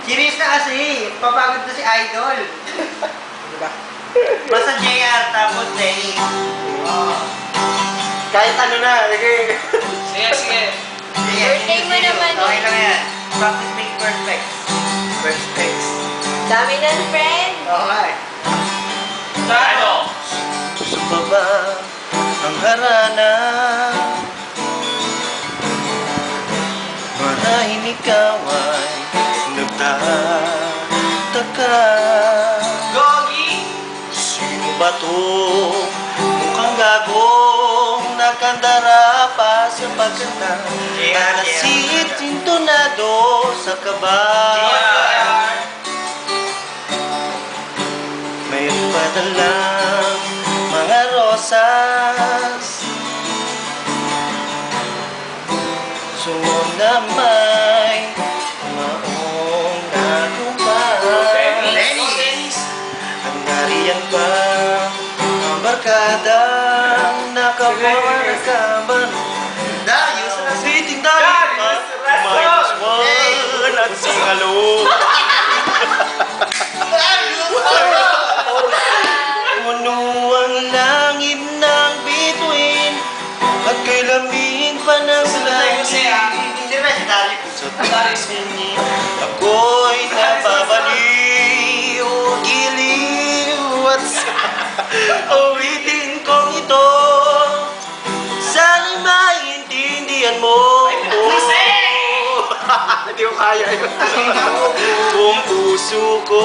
Serious na kasi. Papagod na si Idol. Diba? Basta JR tapos Denny. Kahit ano na, sige. Sige, sige. Birthday mo naman. Okay lang yan. Practice makes perfect. Perfect. Dami ng friend. Okay. Ano? Sa baba ang harana, marahil ikaw ay nagtataka. Gogi! Sino ba to? Mukhang gagong nakandara pa sa pagkanta. Alasit sintonado sa kaba. May padalang mga rosas, sumunod na may maong nakumpay. Ang nariyan pa ang barkadang nakabarkaban. Darius! Siting dahil pa minus one at singalo. Puno ang langit ng bituin at kay lamig pa ng langit. Hindi ba si Darius? Sa tingin ako'y nababaliw, giliw at sa awitin kong ito. Sana'y maintindihan mo. Hindi ko kaya yun. Kung puso ko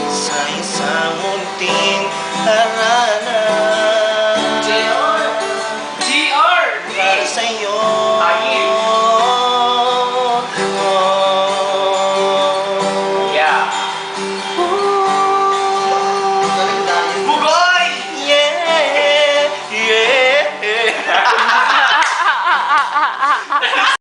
sa isang munting harana.